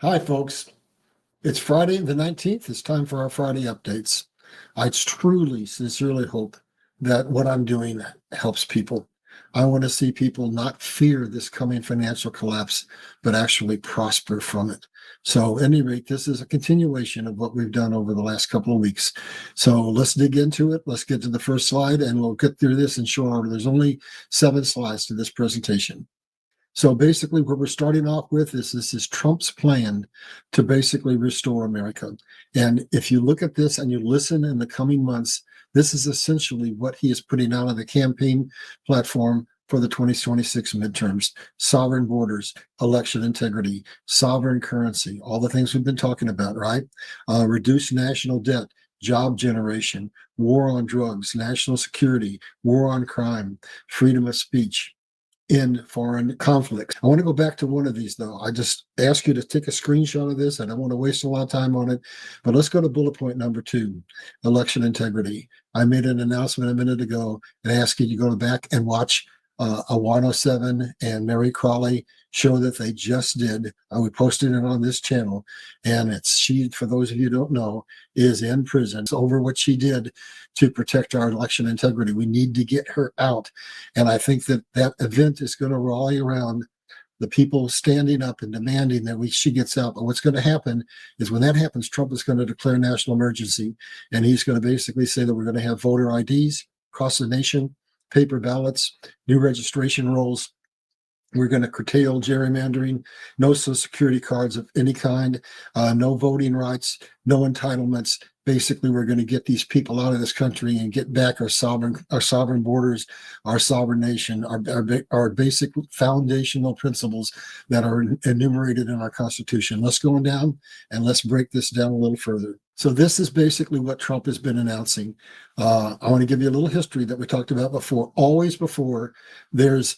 Hi, folks. It's Friday the 19th. It's time for our Friday updates. I truly, sincerely hope that what I'm doing helps people. I want to see people not fear this coming financial collapse, but actually prosper from it. So, at any rate, this is a continuation of what we've done over the last couple of weeks. So, let's dig into it. Let's get to the first slide and we'll get through this in short order. There's only 7 slides to this presentation. So basically, what we're starting off with is this is Trump's plan to basically restore America. And if you look at this and you listen in the coming months, this is essentially what he is putting out on the campaign platform for the 2026 midterms: sovereign borders, election integrity, sovereign currency, all the things we've been talking about, right? Reduce national debt, job generation, war on drugs, national security, war on crime, freedom of speech in foreign conflicts. I want to go back to one of these, though. I just ask you to take a screenshot of this. I don't want to waste a lot of time on it, but let's go to bullet point number 2, election integrity. I made an announcement a minute ago and asked you to go back and watch a 107 and Mary Crawley show that they just did. We posted it on this channel, and she, for those of you who don't know, is in prison. It's over what she did to protect our election integrity. We need to get her out, and I think that event is going to rally around the people standing up and demanding that she gets out. But what's going to happen is when that happens, Trump is going to declare national emergency, and he's going to basically say that we're going to have voter IDs across the nation, paper ballots, new registration rolls. We're going to curtail gerrymandering, no social security cards of any kind, no voting rights, no entitlements. Basically, we're going to get these people out of this country and get back our sovereign borders, our sovereign nation, our basic foundational principles that are enumerated in our Constitution. Let's go down and let's break this down a little further. So this is basically what Trump has been announcing. I want to give you a little history that we talked about before. Always before there's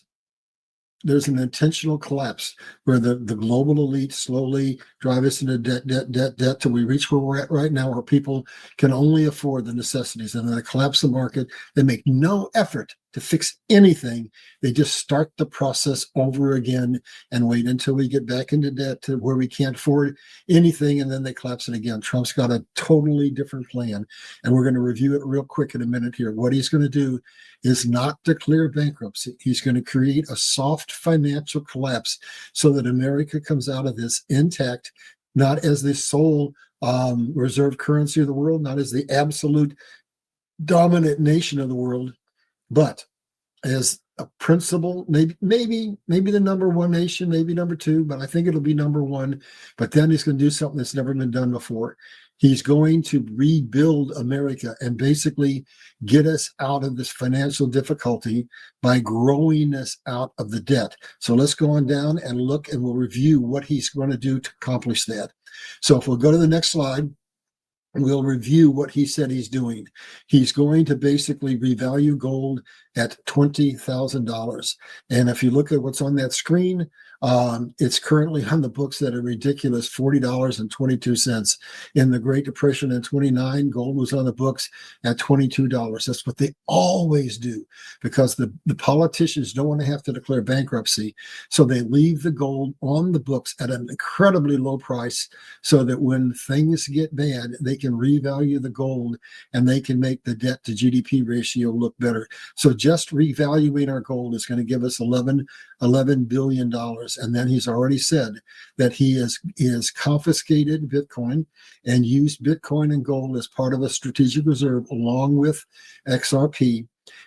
an intentional collapse where the global elite slowly drive us into debt till we reach where we're at right now, where people can only afford the necessities, and then they collapse the market. They make no effort to fix anything. They just start the process over again and wait until we get back into debt to where we can't afford anything, and then they collapse it again. Trump's got a totally different plan, and we're going to review it real quick in a minute here. What he's going to do is not declare bankruptcy. He's going to create a soft financial collapse so that America comes out of this intact, not as the sole reserve currency of the world, not as the absolute dominant nation of the world, but as a principal, maybe the number one nation, maybe number 2, but I think it'll be number 1. But then he's going to do something that's never been done before. He's going to rebuild America and basically get us out of this financial difficulty by growing us out of the debt. So let's go on down and look, and we'll review what he's going to do to accomplish that. So if we'll go to the next slide, we'll review what he said he's doing. He's going to basically revalue gold at $20,000. And if you look at what's on that screen, it's currently on the books at a ridiculous $40.22. In the Great Depression in 29, gold was on the books at $22. That's what they always do, because the politicians don't want to have to declare bankruptcy. So they leave the gold on the books at an incredibly low price so that when things get bad, they can revalue the gold and they can make the debt to GDP ratio look better. So just revaluing our gold is going to give us $11 billion. And then he's already said that he is confiscated Bitcoin and used Bitcoin and gold as part of a strategic reserve along with XRP.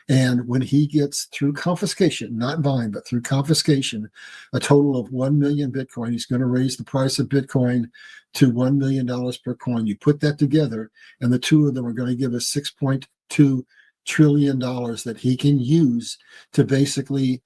And when he gets through confiscation, not buying, but through confiscation, a total of 1 million Bitcoin, he's going to raise the price of Bitcoin to $1 million per coin. You put that together, and the two of them are going to give us $6.2 trillion that he can use to basically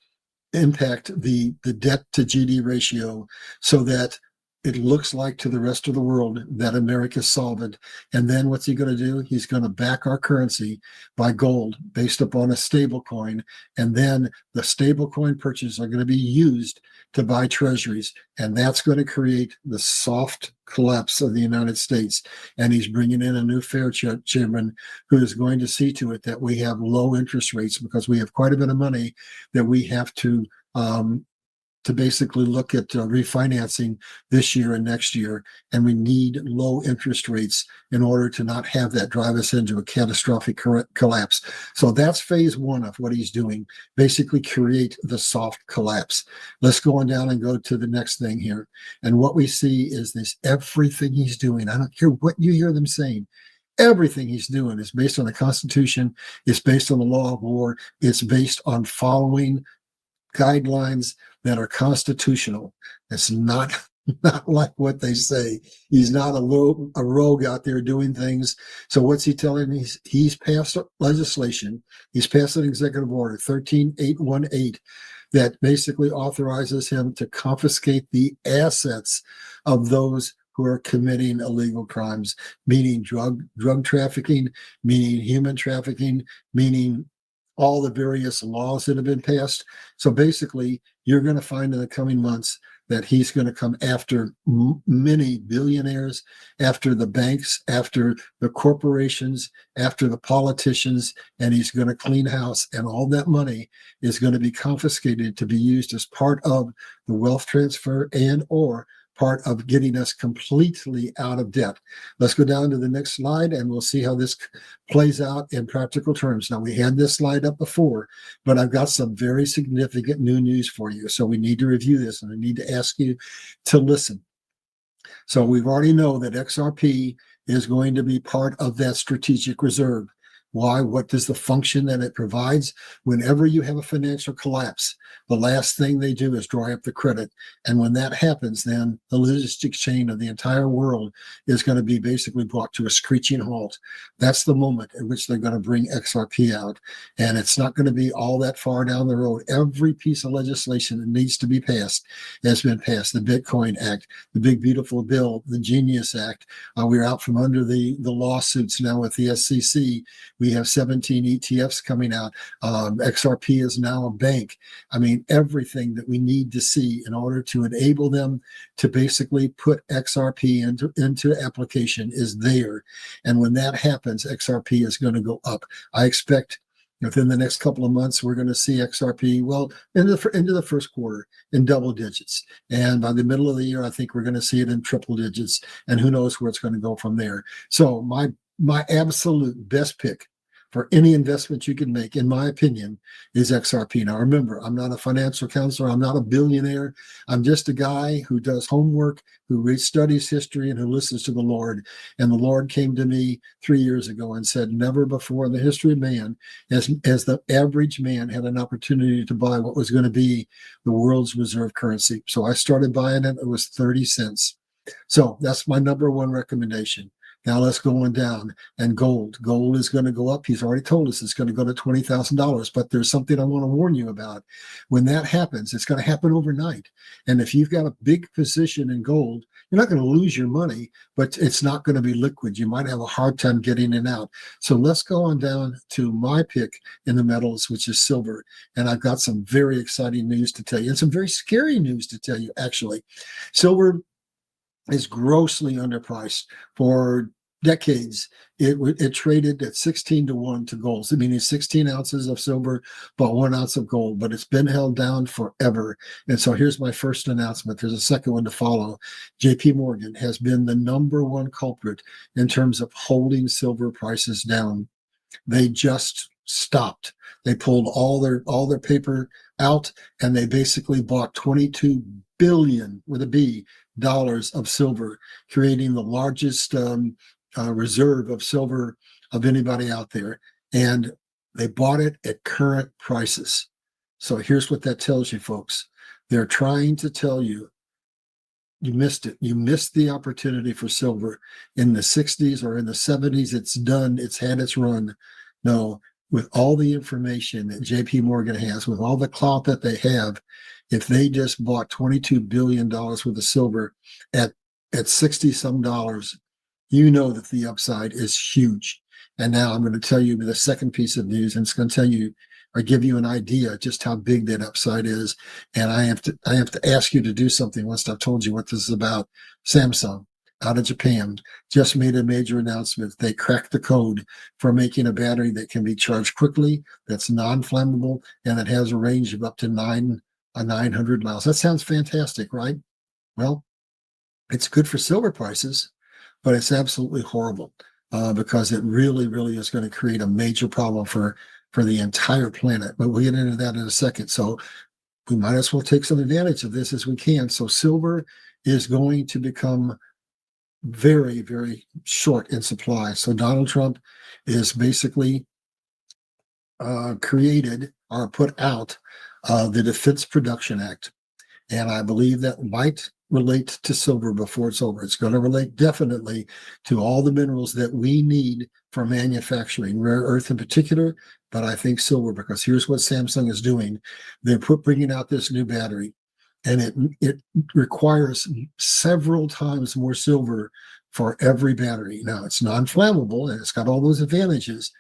impact the debt to GDP ratio so that it looks like to the rest of the world that America's solvent. And then what's he going to do? He's going to back our currency by gold based upon a stable coin. And then the stable coin purchases are going to be used to buy treasuries. And that's going to create the soft collapse of the United States. And he's bringing in a new Fed chairman who is going to see to it that we have low interest rates, because we have quite a bit of money that we have to to basically look at refinancing this year and next year, and we need low interest rates in order to not have that drive us into a catastrophic collapse. So that's phase one of what he's doing, basically create the soft collapse. Let's go on down and go to the next thing here. And what we see is this: everything he's doing, I don't care what you hear them saying, everything he's doing is based on the Constitution, it's based on the law of war, it's based on following guidelines that are constitutional. It's not like what they say. He's not a rogue out there doing things. So what's he telling me? He's passed legislation. He's passed an executive order, 13818, that basically authorizes him to confiscate the assets of those who are committing illegal crimes, meaning drug trafficking, meaning human trafficking, meaning all the various laws that have been passed. So basically, you're going to find in the coming months that he's going to come after many billionaires, after the banks, after the corporations, after the politicians, and he's going to clean house. And all that money is going to be confiscated to be used as part of the wealth transfer and or part of getting us completely out of debt. Let's go down to the next slide and we'll see how this plays out in practical terms. Now, we had this slide up before, but I've got some very significant new news for you. So we need to review this, and I need to ask you to listen. So we've already know that XRP is going to be part of that strategic reserve. Why? What does the function that it provides? Whenever you have a financial collapse, the last thing they do is dry up the credit. And when that happens, then the logistics chain of the entire world is going to be basically brought to a screeching halt. That's the moment in which they're going to bring XRP out. And it's not going to be all that far down the road. Every piece of legislation that needs to be passed has been passed. The Bitcoin Act, the Big Beautiful Bill, the Genius Act. We're out from under the lawsuits now with the SEC. We have 17 ETFs coming out. XRP is now a bank. I mean, everything that we need to see in order to enable them to basically put XRP into application is there. And when that happens, XRP is going to go up. I expect within the next couple of months, we're going to see XRP, well, into the first quarter in double digits. And by the middle of the year, I think we're going to see it in triple digits. And who knows where it's going to go from there. So my absolute best pick for any investment you can make, in my opinion, is XRP. Now, remember, I'm not a financial counselor. I'm not a billionaire. I'm just a guy who does homework, who studies history, and who listens to the Lord. And the Lord came to me 3 years ago and said, never before in the history of man as the average man had an opportunity to buy what was going to be the world's reserve currency. So I started buying it. It was 30 cents. So that's my number one recommendation. Now let's go on down. And gold. Gold is going to go up. He's already told us it's going to go to $20,000. But there's something I want to warn you about. When that happens, it's going to happen overnight. And if you've got a big position in gold, you're not going to lose your money, but it's not going to be liquid. You might have a hard time getting in and out. So let's go on down to my pick in the metals, which is silver. And I've got some very exciting news to tell you, and some very scary news to tell you, actually. Silver is grossly underpriced. For decades, it traded at 16 to 1 to gold. I mean, 16 ounces of silver, about 1 ounce of gold, but it's been held down forever. And so here's my first announcement. There's a second one to follow. JP Morgan has been the number one culprit in terms of holding silver prices down. They just stopped. They pulled all their paper out, and they basically bought 22 billion with a B dollars of silver, creating the largest reserve of silver of anybody out there. And they bought it at current prices. So here's what that tells you, folks. They're trying to tell you, you missed it. You missed the opportunity for silver in the 60s or in the 70s. It's done. It's had its run. No, with all the information that JP Morgan has, with all the clout that they have, if they just bought $22 billion worth of silver at 60 some dollars, you know that the upside is huge. And now I'm going to tell you the second piece of news, and it's going to tell you or give you an idea just how big that upside is. And I have to ask you to do something once I've told you what this is about. Samsung out of Japan just made a major announcement. They cracked the code for making a battery that can be charged quickly, that's non-flammable, and it has a range of up to 9 900 miles. That sounds fantastic, right? Well, it's good for silver prices, but it's absolutely horrible because it really, really is going to create a major problem for the entire planet. But we'll get into that in a second. So we might as well take some advantage of this as we can. So silver is going to become very, very short in supply. So Donald Trump is basically created or put out the Defense Production Act. And I believe that might relate to silver before it's over. It's going to relate definitely to all the minerals that we need for manufacturing, rare earth in particular, but I think silver, because here's what Samsung is doing. They're bringing out this new battery, and it requires several times more silver for every battery. Now, it's non-flammable, and it's got all those advantages,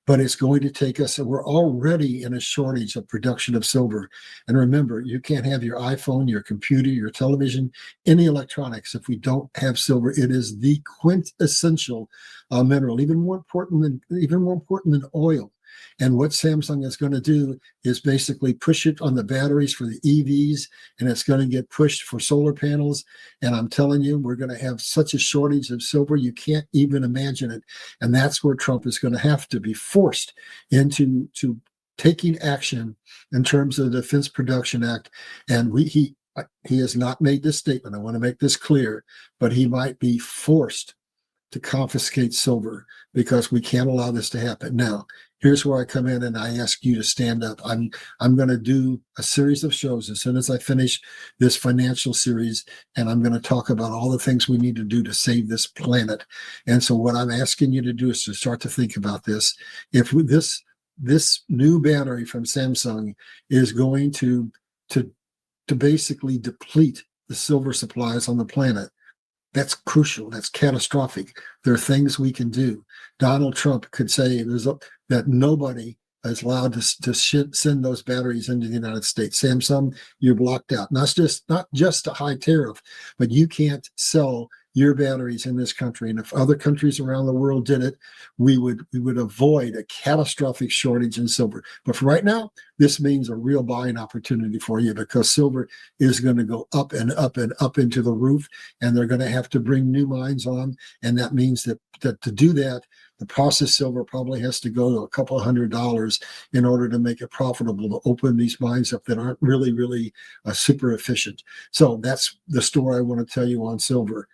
but it's going to take us, we're already in a shortage of production of silver. And remember, you can't have your iPhone, your computer, your television, any electronics if we don't have silver. It is the quintessential mineral, even more important than oil. And what Samsung is going to do is basically push it on the batteries for the EVs, and it's going to get pushed for solar panels. And I'm telling you, we're going to have such a shortage of silver, you can't even imagine it. And that's where Trump is going to have to be forced into taking action in terms of the Defense Production Act. And he has not made this statement. I want to make this clear, but he might be forced to confiscate silver because we can't allow this to happen. Now, here's where I come in and I ask you to stand up. I'm going to do a series of shows as soon as I finish this financial series, and I'm going to talk about all the things we need to do to save this planet. And so what I'm asking you to do is to start to think about this. If this new battery from Samsung is going to basically deplete the silver supplies on the planet, that's crucial. That's catastrophic. There are things we can do. Donald Trump could say that nobody is allowed to send those batteries into the United States. Samsung, you're blocked out. Not just a high tariff, but you can't sell your batteries in this country. And if other countries around the world did it, we would avoid a catastrophic shortage in silver. But for right now, this means a real buying opportunity for you because silver is going to go up and up and up into the roof, and they're going to have to bring new mines on. And that means that to do that, the processed silver probably has to go to a couple $100 in order to make it profitable to open these mines up that aren't really, really super efficient. So that's the story I want to tell you on silver.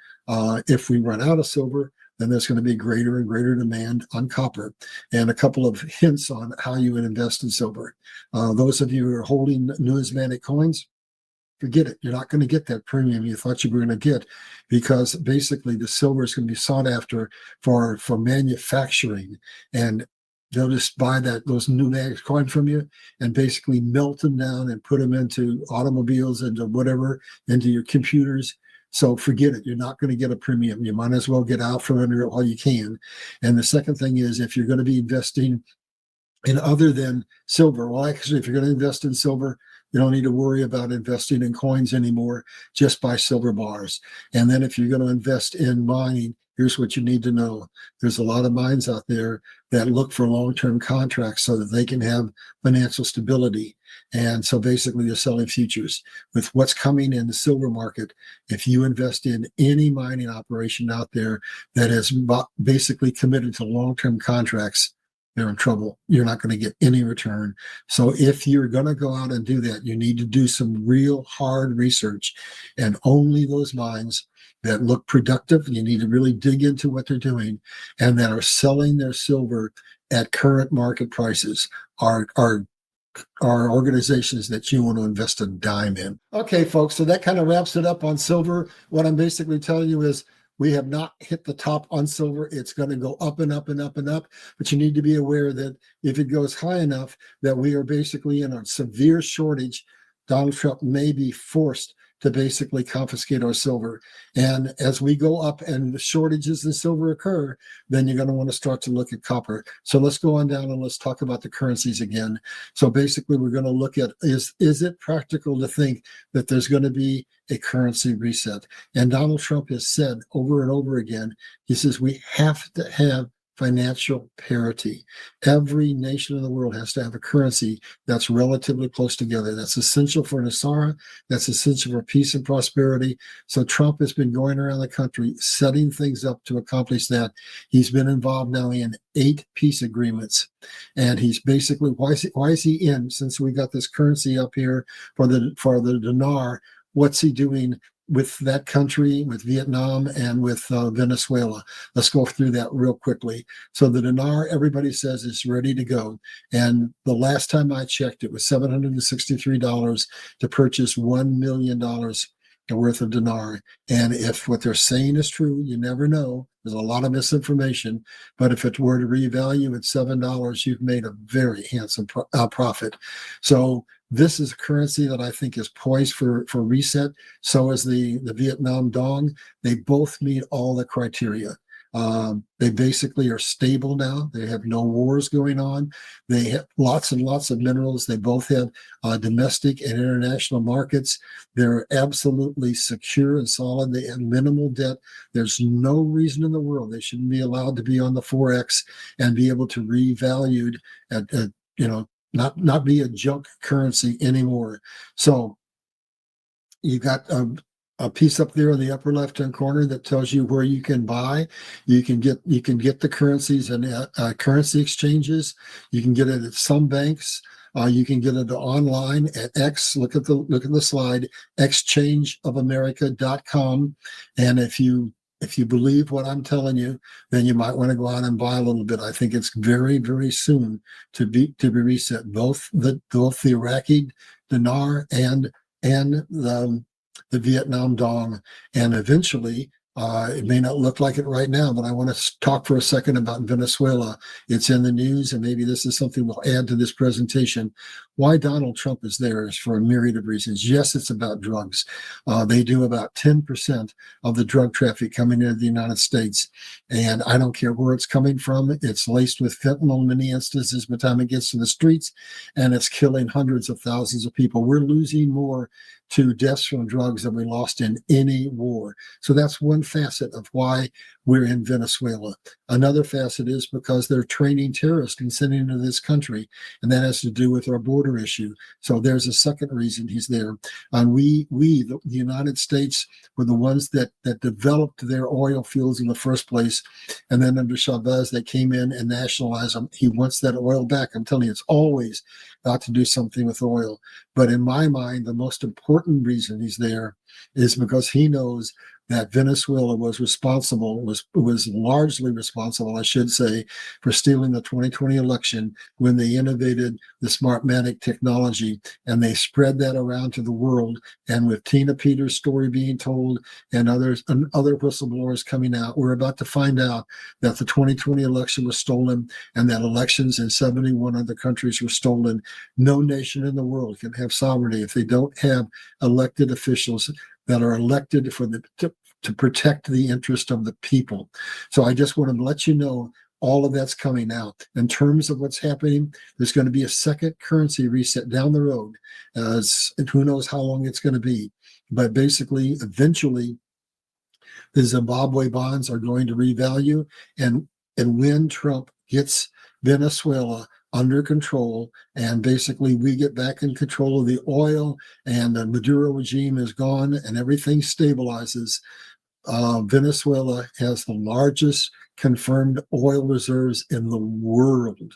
If we run out of silver, then there's going to be greater and greater demand on copper. And a couple of hints on how you would invest in silver. Those of you who are holding numismatic coins, forget it. You're not going to get that premium you thought you were going to get because basically the silver is going to be sought after for manufacturing. And they'll just buy those numismatic coins from you and basically melt them down and put them into automobiles, into whatever, into your computers. So forget it. You're not going to get a premium. You might as well get out from under it while you can. And the second thing is, if you're going to be investing in other than silver, well, actually, if you're going to invest in silver, you don't need to worry about investing in coins anymore. Just buy silver bars. And then if you're going to invest in mining, here's what you need to know. There's a lot of mines out there that look for long-term contracts so that they can have financial stability. And so basically they're selling futures. With what's coming in the silver market, if you invest in any mining operation out there that is basically committed to long-term contracts, they're in trouble. You're not going to get any return. So if you're going to go out and do that, you need to do some real hard research, and only those mines that look productive, you need to really dig into what they're doing, and that are selling their silver at current market prices are organizations that you want to invest a dime in. Okay, folks, so that kind of wraps it up on silver. What I'm basically telling you is we have not hit the top on silver. It's going to go up and up and up and up. But you need to be aware that if it goes high enough that we are basically in a severe shortage, Donald Trump may be forced to basically confiscate our silver. And as we go up and the shortages in silver occur, then you're going to want to start to look at copper. So let's go on down and let's talk about the currencies again. So basically we're going to look at, is it practical to think that there's going to be a currency reset? And Donald Trump has said over and over again, he says we have to have financial parity. Every nation in the world has to have a currency that's relatively close together. That's essential for Nasara. That's essential for peace and prosperity. So Trump has been going around the country setting things up to accomplish that. He's been involved now in 8 peace agreements. And he's basically, why is he in, since we got this currency up here for the dinar, what's he doing with that country, with Vietnam, and with Venezuela? Let's go through that real quickly. So the dinar, everybody says, is ready to go. And the last time I checked, it was $763 to purchase $1 million worth of dinar. And if what they're saying is true, you never know. There's a lot of misinformation. But if it were to revalue at $7, you've made a very handsome profit. So this is a currency that I think is poised for reset. So is the Vietnam Dong. They both meet all the criteria. They basically are stable now. They have no wars going on. They have lots and lots of minerals. They both have domestic and international markets. They're absolutely secure and solid. They have minimal debt. There's no reason in the world they shouldn't be allowed to be on the Forex and be able to revalued at not be a junk currency anymore. So you got a piece up there in the upper left-hand corner that tells you where you can buy. You can get the currencies and currency exchanges. You can get it at some banks. You can get it online at X. Look at the slide, exchangeofamerica.com. And if you believe what I'm telling you, then you might want to go out and buy a little bit. I think it's very, very soon to be reset. Both the Iraqi dinar and the Vietnam Dong, and eventually, it may not look like it right now, but I want to talk for a second about Venezuela. It's in the news, and maybe this is something we'll add to this presentation. Why Donald Trump is there is for a myriad of reasons. Yes, it's about drugs. They do about 10% of the drug traffic coming into the United States, and I don't care where it's coming from. It's laced with fentanyl in many instances by the time it gets to the streets, and it's killing hundreds of thousands of people. We're losing more to deaths from drugs than we lost in any war. So that's one facet of why we're in Venezuela. Another facet is because they're training terrorists and sending them to this country, and that has to do with our border issue. So there's a second reason he's there. And the United States, were the ones that developed their oil fields in the first place, and then under Chavez, they came in and nationalized them. He wants that oil back. I'm telling you, it's always got to do something with oil. But in my mind, the most important reason he's there is because he knows that Venezuela was largely responsible, I should say, for stealing the 2020 election when they innovated the Smartmatic technology, and they spread that around to the world. And with Tina Peters' story being told and other whistleblowers coming out, we're about to find out that the 2020 election was stolen and that elections in 71 other countries were stolen. No nation in the world can have sovereignty if they don't have elected officials that are elected to protect the interest of the people. So I just want to let you know all of that's coming out. In terms of what's happening, there's going to be a second currency reset down the road, and who knows how long it's going to be. But basically, eventually, the Zimbabwe bonds are going to revalue, and when Trump gets Venezuela under control, and basically we get back in control of the oil, and the Maduro regime is gone, and everything stabilizes, Venezuela has the largest confirmed oil reserves in the world,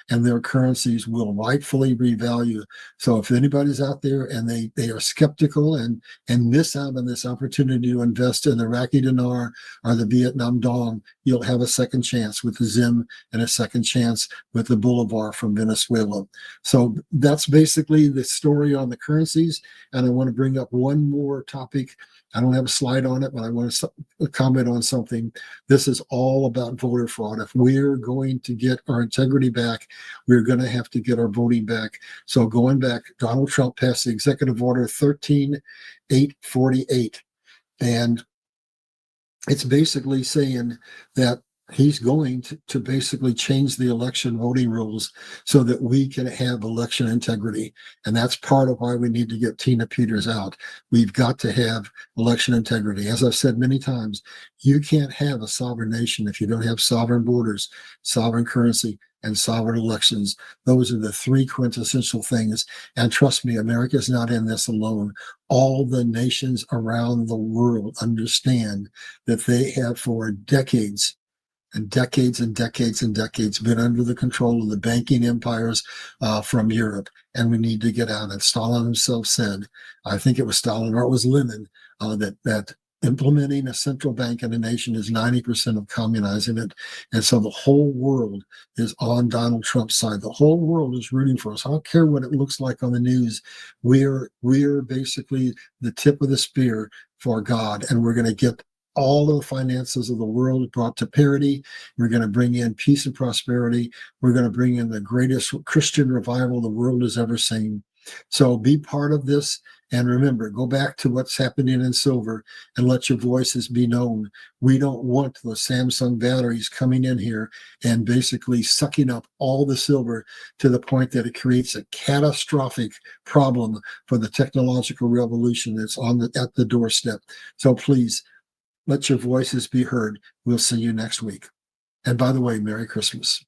and their currencies will rightfully revalue. So if anybody's out there and they are skeptical and miss out on this opportunity to invest in the Iraqi dinar or the Vietnam Dong, you'll have a second chance with the Zim and a second chance with the Bolivar from Venezuela. So that's basically the story on the currencies. And I want to bring up one more topic. I don't have a slide on it, but I want to comment on something. This is all about voter fraud. If we're going to get our integrity back, we're going to have to get our voting back. So going back, Donald Trump passed the Executive Order 13848. And it's basically saying that He's going to basically change the election voting rules so that we can have election integrity. And that's part of why we need to get Tina Peters out. We've got to have election integrity. As I've said many times, you can't have a sovereign nation if you don't have sovereign borders, sovereign currency, and sovereign elections. Those are the three quintessential things. And trust me, America is not in this alone. All the nations around the world understand that they have for decades and decades and decades and decades been under the control of the banking empires from Europe, and we need to get out. And Stalin himself said, I think it was Stalin or it was Lenin, that implementing a central bank in a nation is 90% of communizing it. And so the whole world is on Donald Trump's side. The whole world is rooting for us. I don't care what it looks like on the news. We're basically the tip of the spear for God, and we're going to get all of the finances of the world brought to parity. We're going to bring in peace and prosperity. We're going to bring in the greatest Christian revival the world has ever seen. So be part of this. And remember, go back to what's happening in silver and let your voices be known. We don't want the Samsung batteries coming in here and basically sucking up all the silver to the point that it creates a catastrophic problem for the technological revolution that's at the doorstep. So please, let your voices be heard. We'll see you next week. And by the way, Merry Christmas.